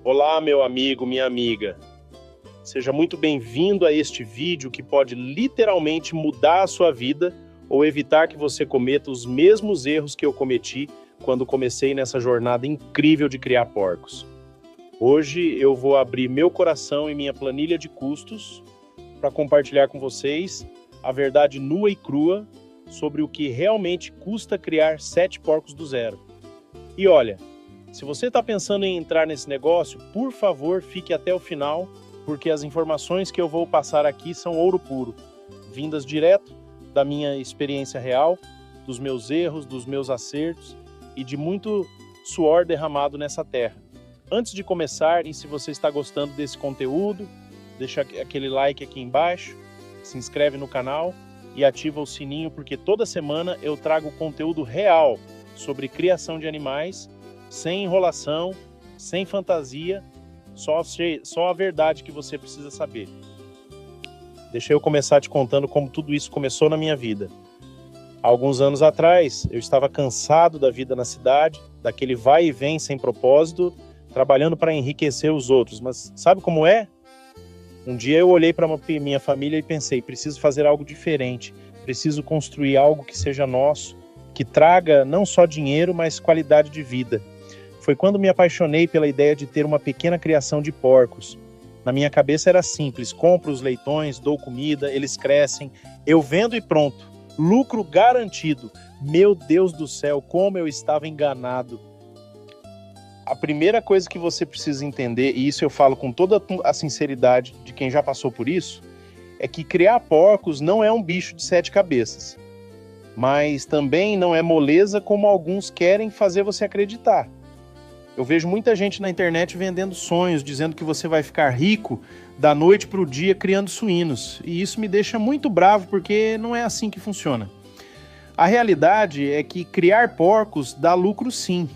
Olá, meu amigo, minha amiga. Seja muito bem-vindo a este vídeo que pode literalmente mudar a sua vida ou evitar que você cometa os mesmos erros que eu cometi quando comecei nessa jornada incrível de criar porcos. Hoje eu vou abrir meu coração e minha planilha de custos para compartilhar com vocês a verdade nua e crua sobre o que realmente custa criar 7 porcos do zero. E olha, se você está pensando em entrar nesse negócio, por favor, fique até o final, porque as informações que eu vou passar aqui são ouro puro, vindas direto da minha experiência real, dos meus erros, dos meus acertos e de muito suor derramado nessa terra. Antes de começar, e se você está gostando desse conteúdo, deixa aquele like aqui embaixo, se inscreve no canal e ativa o sininho, porque toda semana eu trago conteúdo real sobre criação de animais, sem enrolação, sem fantasia, só a verdade que você precisa saber. Deixa eu começar te contando como tudo isso começou na minha vida. Há alguns anos atrás, eu estava cansado da vida na cidade, daquele vai e vem sem propósito, trabalhando para enriquecer os outros. Mas sabe como é? Um dia eu olhei para minha família e pensei, preciso fazer algo diferente, preciso construir algo que seja nosso, que traga não só dinheiro, mas qualidade de vida. Foi quando me apaixonei pela ideia de ter uma pequena criação de porcos. Na minha cabeça era simples, compro os leitões, dou comida, eles crescem, eu vendo e pronto. Lucro garantido. Meu Deus do céu, como eu estava enganado. A primeira coisa que você precisa entender, e isso eu falo com toda a sinceridade de quem já passou por isso, é que criar porcos não é um bicho de 7 cabeças. Mas também não é moleza como alguns querem fazer você acreditar. Eu vejo muita gente na internet vendendo sonhos, dizendo que você vai ficar rico da noite para o dia criando suínos. E isso me deixa muito bravo, porque não é assim que funciona. A realidade é que criar porcos dá lucro sim,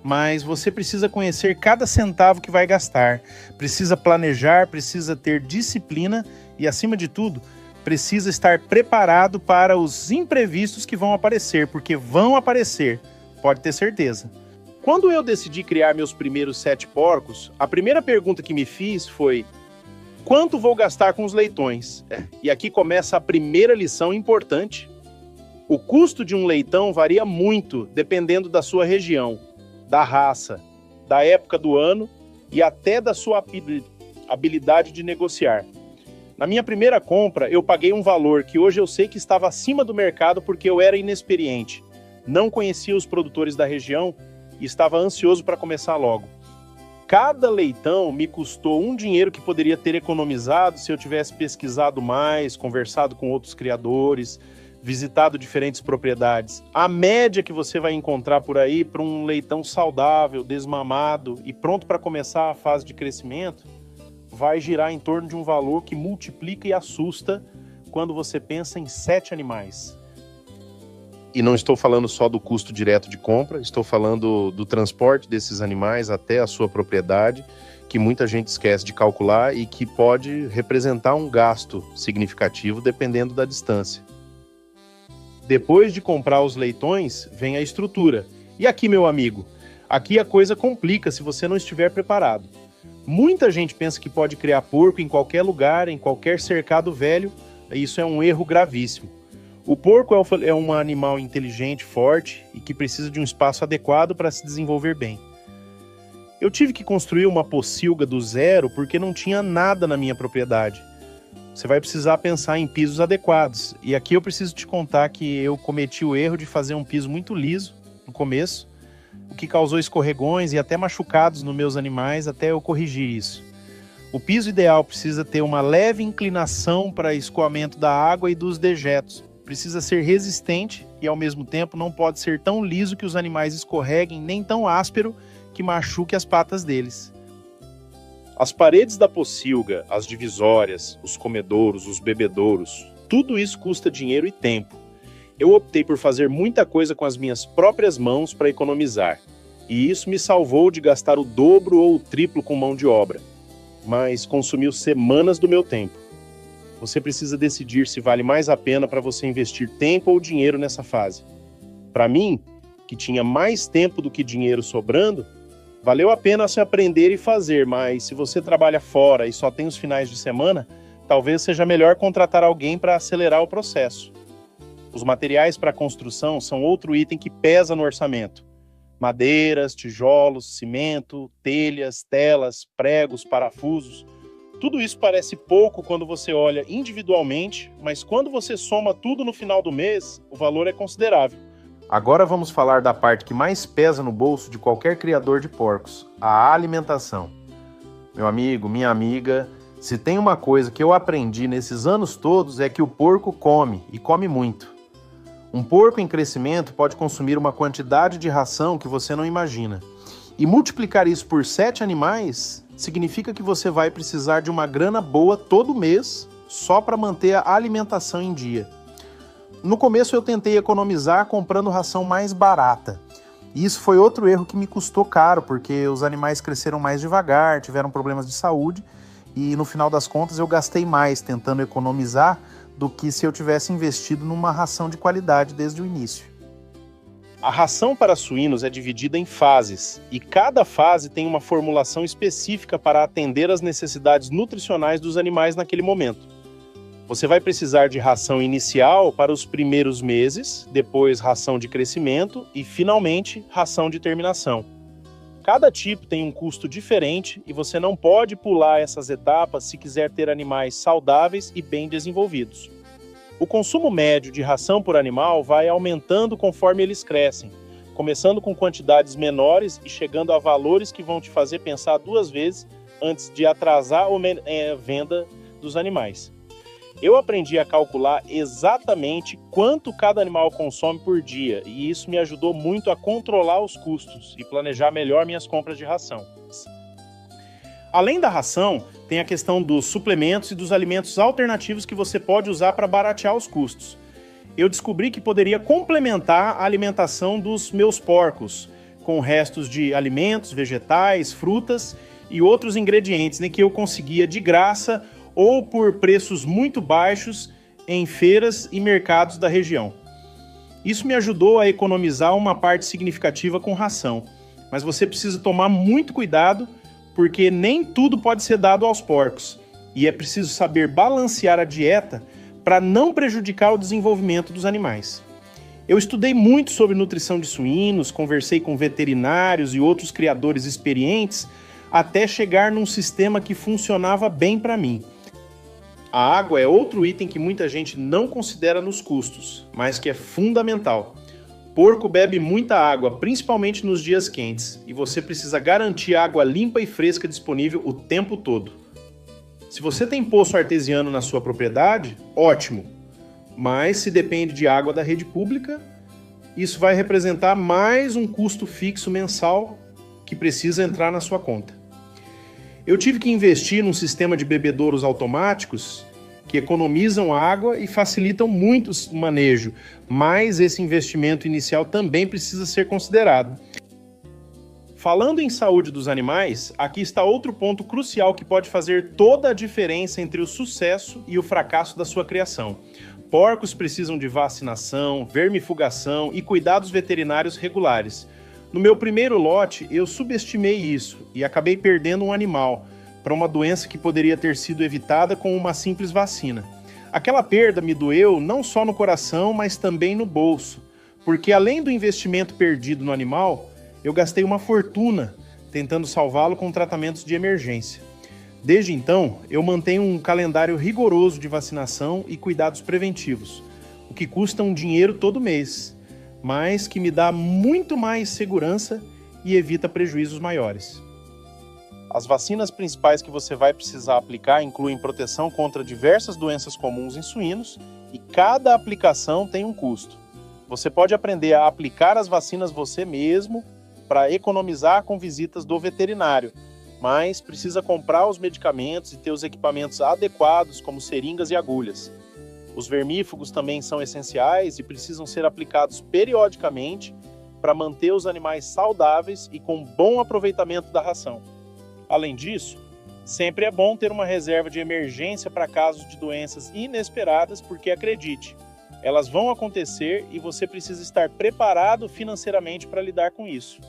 mas você precisa conhecer cada centavo que vai gastar. Precisa planejar, precisa ter disciplina e, acima de tudo, precisa estar preparado para os imprevistos que vão aparecer, porque vão aparecer, pode ter certeza. Quando eu decidi criar meus primeiros 7 porcos, a primeira pergunta que me fiz foi: quanto vou gastar com os leitões? E aqui começa a primeira lição importante. O custo de um leitão varia muito dependendo da sua região, da raça, da época do ano e até da sua habilidade de negociar. Na minha primeira compra, eu paguei um valor que hoje eu sei que estava acima do mercado porque eu era inexperiente, não conhecia os produtores da região e estava ansioso para começar logo. Cada leitão me custou um dinheiro que poderia ter economizado se eu tivesse pesquisado mais, conversado com outros criadores, visitado diferentes propriedades. A média que você vai encontrar por aí para um leitão saudável, desmamado e pronto para começar a fase de crescimento vai girar em torno de um valor que multiplica e assusta quando você pensa em 7 animais. E não estou falando só do custo direto de compra, estou falando do transporte desses animais até a sua propriedade, que muita gente esquece de calcular e que pode representar um gasto significativo dependendo da distância. Depois de comprar os leitões, vem a estrutura. E aqui, meu amigo, aqui a coisa complica se você não estiver preparado. Muita gente pensa que pode criar porco em qualquer lugar, em qualquer cercado velho, e isso é um erro gravíssimo. O porco é um animal inteligente, forte e que precisa de um espaço adequado para se desenvolver bem. Eu tive que construir uma pocilga do zero porque não tinha nada na minha propriedade. Você vai precisar pensar em pisos adequados. E aqui eu preciso te contar que eu cometi o erro de fazer um piso muito liso no começo, o que causou escorregões e até machucados nos meus animais até eu corrigir isso. O piso ideal precisa ter uma leve inclinação para escoamento da água e dos dejetos. Precisa ser resistente e, ao mesmo tempo, não pode ser tão liso que os animais escorreguem, nem tão áspero que machuque as patas deles. As paredes da pocilga, as divisórias, os comedouros, os bebedouros, tudo isso custa dinheiro e tempo. Eu optei por fazer muita coisa com as minhas próprias mãos para economizar, e isso me salvou de gastar o dobro ou o triplo com mão de obra, mas consumiu semanas do meu tempo. Você precisa decidir se vale mais a pena para você investir tempo ou dinheiro nessa fase. Para mim, que tinha mais tempo do que dinheiro sobrando, Valeu a pena se aprender e fazer, mas se você trabalha fora e só tem os finais de semana, talvez seja melhor contratar alguém para acelerar o processo. Os materiais para construção são outro item que pesa no orçamento. Madeiras, tijolos, cimento, telhas, telas, pregos, parafusos. Tudo isso parece pouco quando você olha individualmente, mas quando você soma tudo no final do mês, o valor é considerável. Agora vamos falar da parte que mais pesa no bolso de qualquer criador de porcos, a alimentação. Meu amigo, minha amiga, se tem uma coisa que eu aprendi nesses anos todos é que o porco come, e come muito. Um porco em crescimento pode consumir uma quantidade de ração que você não imagina. E multiplicar isso por 7 animais significa que você vai precisar de uma grana boa todo mês só para manter a alimentação em dia. No começo eu tentei economizar comprando ração mais barata. E isso foi outro erro que me custou caro, porque os animais cresceram mais devagar, tiveram problemas de saúde e no final das contas eu gastei mais tentando economizar do que se eu tivesse investido numa ração de qualidade desde o início. A ração para suínos é dividida em fases, e cada fase tem uma formulação específica para atender às necessidades nutricionais dos animais naquele momento. Você vai precisar de ração inicial para os primeiros meses, depois ração de crescimento e, finalmente, ração de terminação. Cada tipo tem um custo diferente e você não pode pular essas etapas se quiser ter animais saudáveis e bem desenvolvidos. O consumo médio de ração por animal vai aumentando conforme eles crescem, começando com quantidades menores e chegando a valores que vão te fazer pensar 2 vezes antes de atrasar a venda dos animais. Eu aprendi a calcular exatamente quanto cada animal consome por dia e isso me ajudou muito a controlar os custos e planejar melhor minhas compras de ração. Além da ração, tem a questão dos suplementos e dos alimentos alternativos que você pode usar para baratear os custos. Eu descobri que poderia complementar a alimentação dos meus porcos, com restos de alimentos, vegetais, frutas e outros ingredientes que eu conseguia de graça ou por preços muito baixos em feiras e mercados da região. Isso me ajudou a economizar uma parte significativa com ração, mas você precisa tomar muito cuidado porque nem tudo pode ser dado aos porcos e é preciso saber balancear a dieta para não prejudicar o desenvolvimento dos animais. Eu estudei muito sobre nutrição de suínos, conversei com veterinários e outros criadores experientes até chegar num sistema que funcionava bem para mim. A água é outro item que muita gente não considera nos custos, mas que é fundamental. Porco bebe muita água, principalmente nos dias quentes, e você precisa garantir água limpa e fresca disponível o tempo todo. Se você tem poço artesiano na sua propriedade, ótimo, mas se depende de água da rede pública, isso vai representar mais um custo fixo mensal que precisa entrar na sua conta. Eu tive que investir num sistema de bebedouros automáticos que economizam água e facilitam muito o manejo, mas esse investimento inicial também precisa ser considerado. Falando em saúde dos animais, aqui está outro ponto crucial que pode fazer toda a diferença entre o sucesso e o fracasso da sua criação. Porcos precisam de vacinação, vermifugação e cuidados veterinários regulares. No meu primeiro lote, eu subestimei isso e acabei perdendo um animal para uma doença que poderia ter sido evitada com uma simples vacina. Aquela perda me doeu não só no coração, mas também no bolso, porque além do investimento perdido no animal, eu gastei uma fortuna tentando salvá-lo com tratamentos de emergência. Desde então, eu mantenho um calendário rigoroso de vacinação e cuidados preventivos, o que custa um dinheiro todo mês, mas que me dá muito mais segurança e evita prejuízos maiores. As vacinas principais que você vai precisar aplicar incluem proteção contra diversas doenças comuns em suínos e cada aplicação tem um custo. Você pode aprender a aplicar as vacinas você mesmo para economizar com visitas do veterinário, mas precisa comprar os medicamentos e ter os equipamentos adequados, como seringas e agulhas. Os vermífugos também são essenciais e precisam ser aplicados periodicamente para manter os animais saudáveis e com bom aproveitamento da ração. Além disso, sempre é bom ter uma reserva de emergência para casos de doenças inesperadas, porque acredite, elas vão acontecer e você precisa estar preparado financeiramente para lidar com isso.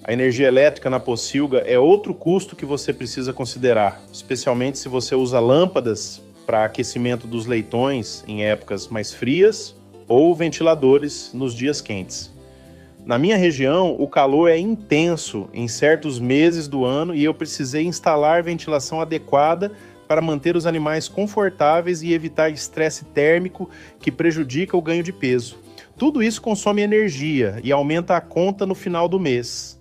A energia elétrica na pocilga é outro custo que você precisa considerar, especialmente se você usa lâmpadas para aquecimento dos leitões em épocas mais frias ou ventiladores nos dias quentes. Na minha região, o calor é intenso em certos meses do ano e eu precisei instalar ventilação adequada para manter os animais confortáveis e evitar estresse térmico que prejudica o ganho de peso. Tudo isso consome energia e aumenta a conta no final do mês.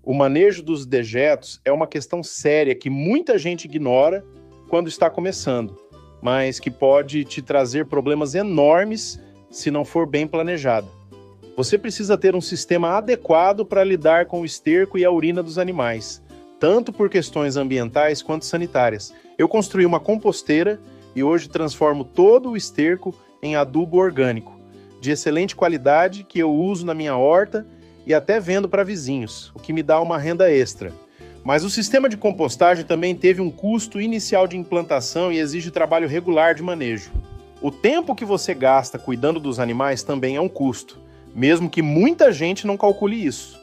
O manejo dos dejetos é uma questão séria que muita gente ignora quando está começando, mas que pode te trazer problemas enormes se não for bem planejado. Você precisa ter um sistema adequado para lidar com o esterco e a urina dos animais, tanto por questões ambientais quanto sanitárias. Eu construí uma composteira e hoje transformo todo o esterco em adubo orgânico, de excelente qualidade, que eu uso na minha horta e até vendo para vizinhos, o que me dá uma renda extra. Mas o sistema de compostagem também teve um custo inicial de implantação e exige trabalho regular de manejo. O tempo que você gasta cuidando dos animais também é um custo, mesmo que muita gente não calcule isso.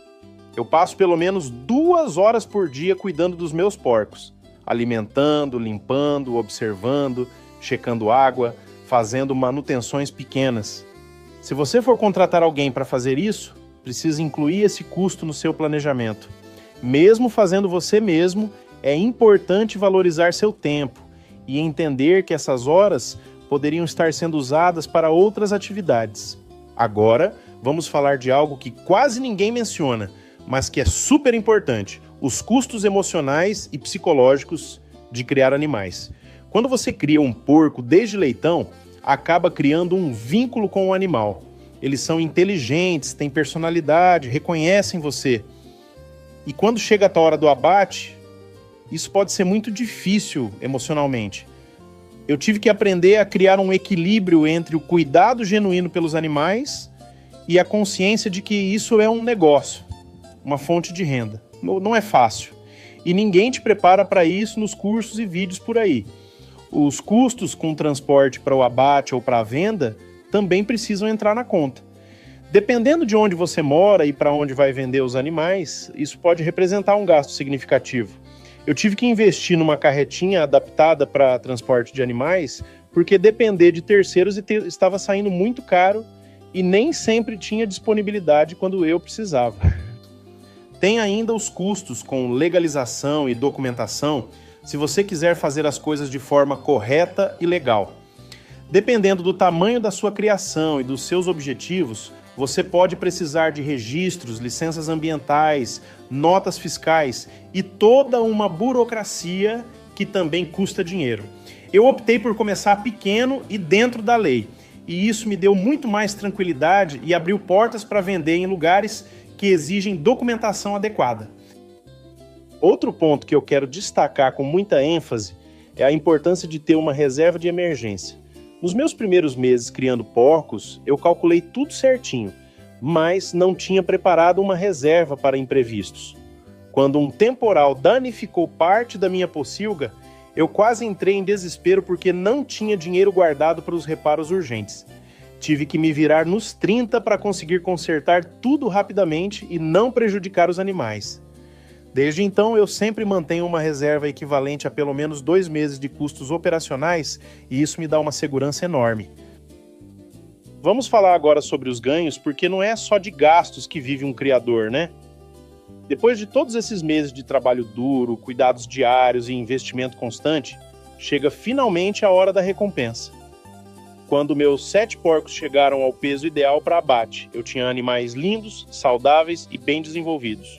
Eu passo pelo menos 2 horas por dia cuidando dos meus porcos, alimentando, limpando, observando, checando água, fazendo manutenções pequenas. Se você for contratar alguém para fazer isso, precisa incluir esse custo no seu planejamento. Mesmo fazendo você mesmo, é importante valorizar seu tempo e entender que essas horas poderiam estar sendo usadas para outras atividades. Agora, vamos falar de algo que quase ninguém menciona, mas que é super importante: os custos emocionais e psicológicos de criar animais. Quando você cria um porco desde leitão, acaba criando um vínculo com o animal. Eles são inteligentes, têm personalidade, reconhecem você. E quando chega a hora do abate, isso pode ser muito difícil emocionalmente. Eu tive que aprender a criar um equilíbrio entre o cuidado genuíno pelos animais e a consciência de que isso é um negócio, uma fonte de renda. Não é fácil. E ninguém te prepara para isso nos cursos e vídeos por aí. Os custos com transporte para o abate ou para a venda também precisam entrar na conta. Dependendo de onde você mora e para onde vai vender os animais, isso pode representar um gasto significativo. Eu tive que investir numa carretinha adaptada para transporte de animais, porque depender de terceiros estava saindo muito caro e nem sempre tinha disponibilidade quando eu precisava. Tem ainda os custos com legalização e documentação, se você quiser fazer as coisas de forma correta e legal. Dependendo do tamanho da sua criação e dos seus objetivos, você pode precisar de registros, licenças ambientais, notas fiscais e toda uma burocracia que também custa dinheiro. Eu optei por começar pequeno e dentro da lei, e isso me deu muito mais tranquilidade e abriu portas para vender em lugares que exigem documentação adequada. Outro ponto que eu quero destacar com muita ênfase é a importância de ter uma reserva de emergência. Nos meus primeiros meses criando porcos, eu calculei tudo certinho, mas não tinha preparado uma reserva para imprevistos. Quando um temporal danificou parte da minha pocilga, eu quase entrei em desespero porque não tinha dinheiro guardado para os reparos urgentes. Tive que me virar nos 30 para conseguir consertar tudo rapidamente e não prejudicar os animais. Desde então, eu sempre mantenho uma reserva equivalente a pelo menos 2 meses de custos operacionais e isso me dá uma segurança enorme. Vamos falar agora sobre os ganhos, porque não é só de gastos que vive um criador, né? Depois de todos esses meses de trabalho duro, cuidados diários e investimento constante, chega finalmente a hora da recompensa. Quando meus 7 porcos chegaram ao peso ideal para abate, eu tinha animais lindos, saudáveis e bem desenvolvidos.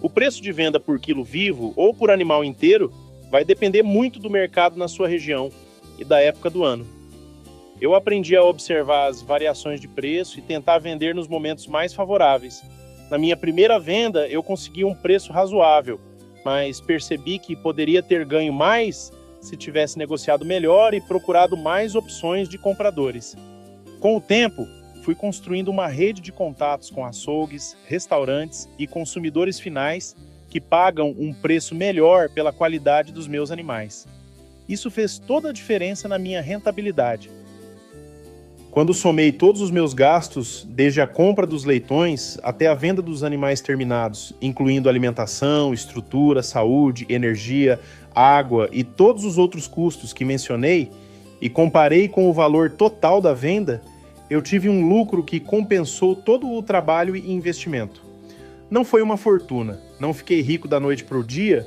O preço de venda por quilo vivo ou por animal inteiro vai depender muito do mercado na sua região e da época do ano. Eu aprendi a observar as variações de preço e tentar vender nos momentos mais favoráveis. Na minha primeira venda, eu consegui um preço razoável, mas percebi que poderia ter ganho mais se tivesse negociado melhor e procurado mais opções de compradores. Com o tempo, fui construindo uma rede de contatos com açougues, restaurantes e consumidores finais que pagam um preço melhor pela qualidade dos meus animais. Isso fez toda a diferença na minha rentabilidade. Quando somei todos os meus gastos, desde a compra dos leitões até a venda dos animais terminados, incluindo alimentação, estrutura, saúde, energia, água e todos os outros custos que mencionei, e comparei com o valor total da venda, eu tive um lucro que compensou todo o trabalho e investimento. Não foi uma fortuna, não fiquei rico da noite para o dia,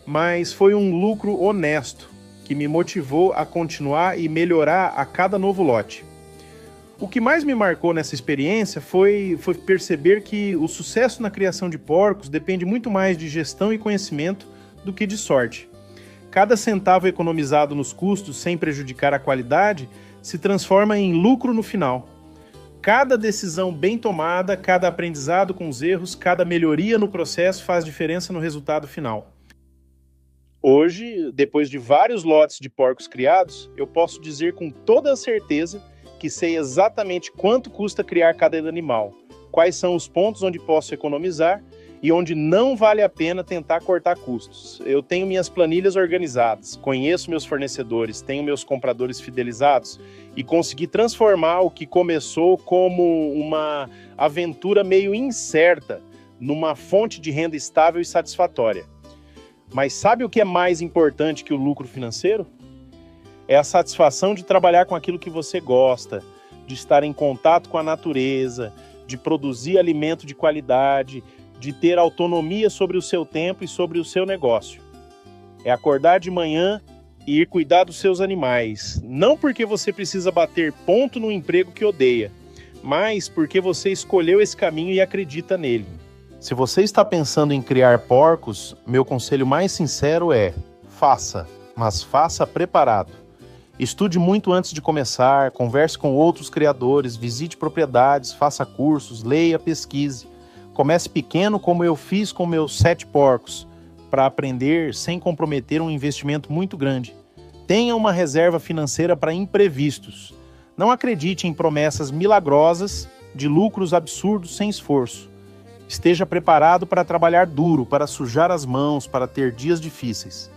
mas foi um lucro honesto, que me motivou a continuar e melhorar a cada novo lote. O que mais me marcou nessa experiência foi perceber que o sucesso na criação de porcos depende muito mais de gestão e conhecimento do que de sorte. Cada centavo economizado nos custos sem prejudicar a qualidade se transforma em lucro no final. Cada decisão bem tomada, cada aprendizado com os erros, cada melhoria no processo faz diferença no resultado final. Hoje, depois de vários lotes de porcos criados, eu posso dizer com toda a certeza que sei exatamente quanto custa criar cada animal, quais são os pontos onde posso economizar e onde não vale a pena tentar cortar custos. Eu tenho minhas planilhas organizadas, conheço meus fornecedores, tenho meus compradores fidelizados e consegui transformar o que começou como uma aventura meio incerta numa fonte de renda estável e satisfatória. Mas sabe o que é mais importante que o lucro financeiro? É a satisfação de trabalhar com aquilo que você gosta, de estar em contato com a natureza, de produzir alimento de qualidade, de ter autonomia sobre o seu tempo e sobre o seu negócio. É acordar de manhã e ir cuidar dos seus animais, não porque você precisa bater ponto no emprego que odeia, mas porque você escolheu esse caminho e acredita nele. Se você está pensando em criar porcos, meu conselho mais sincero é: faça, mas faça preparado. Estude muito antes de começar, converse com outros criadores, visite propriedades, faça cursos, leia, pesquise. Comece pequeno como eu fiz com meus 7 porcos, para aprender sem comprometer um investimento muito grande. Tenha uma reserva financeira para imprevistos. Não acredite em promessas milagrosas de lucros absurdos sem esforço. Esteja preparado para trabalhar duro, para sujar as mãos, para ter dias difíceis.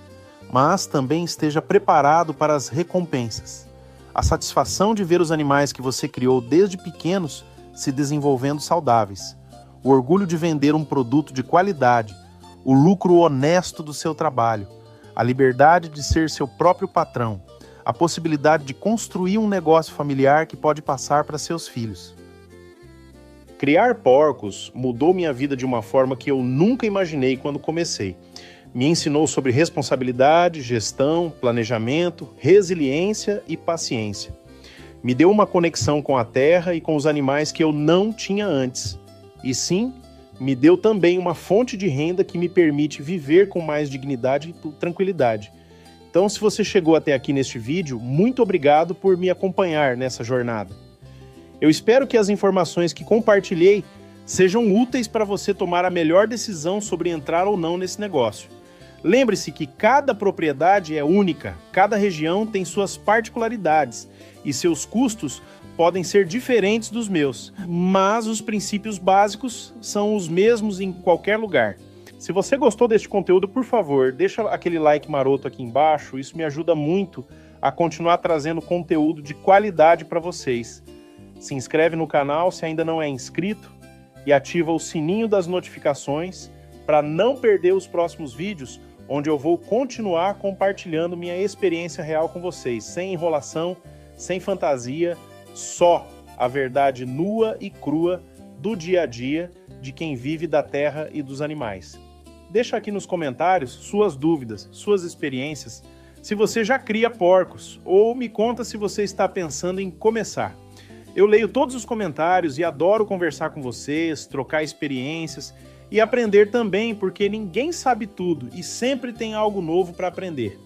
Mas também esteja preparado para as recompensas. A satisfação de ver os animais que você criou desde pequenos se desenvolvendo saudáveis. O orgulho de vender um produto de qualidade. O lucro honesto do seu trabalho. A liberdade de ser seu próprio patrão. A possibilidade de construir um negócio familiar que pode passar para seus filhos. Criar porcos mudou minha vida de uma forma que eu nunca imaginei quando comecei. Me ensinou sobre responsabilidade, gestão, planejamento, resiliência e paciência. Me deu uma conexão com a terra e com os animais que eu não tinha antes. E sim, me deu também uma fonte de renda que me permite viver com mais dignidade e tranquilidade. Então, se você chegou até aqui neste vídeo, muito obrigado por me acompanhar nessa jornada. Eu espero que as informações que compartilhei sejam úteis para você tomar a melhor decisão sobre entrar ou não nesse negócio. Lembre-se que cada propriedade é única, cada região tem suas particularidades e seus custos podem ser diferentes dos meus, mas os princípios básicos são os mesmos em qualquer lugar. Se você gostou deste conteúdo, por favor, deixa aquele like maroto aqui embaixo, isso me ajuda muito a continuar trazendo conteúdo de qualidade para vocês. Se inscreve no canal se ainda não é inscrito e ativa o sininho das notificações para não perder os próximos vídeos, onde eu vou continuar compartilhando minha experiência real com vocês, sem enrolação, sem fantasia, só a verdade nua e crua do dia a dia de quem vive da terra e dos animais. Deixa aqui nos comentários suas dúvidas, suas experiências, se você já cria porcos, ou me conta se você está pensando em começar. Eu leio todos os comentários e adoro conversar com vocês, trocar experiências e aprender também, porque ninguém sabe tudo e sempre tem algo novo para aprender.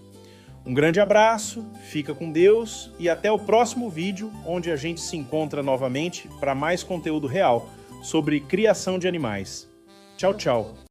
Um grande abraço, fica com Deus e até o próximo vídeo, onde a gente se encontra novamente para mais conteúdo real sobre criação de animais. Tchau, tchau!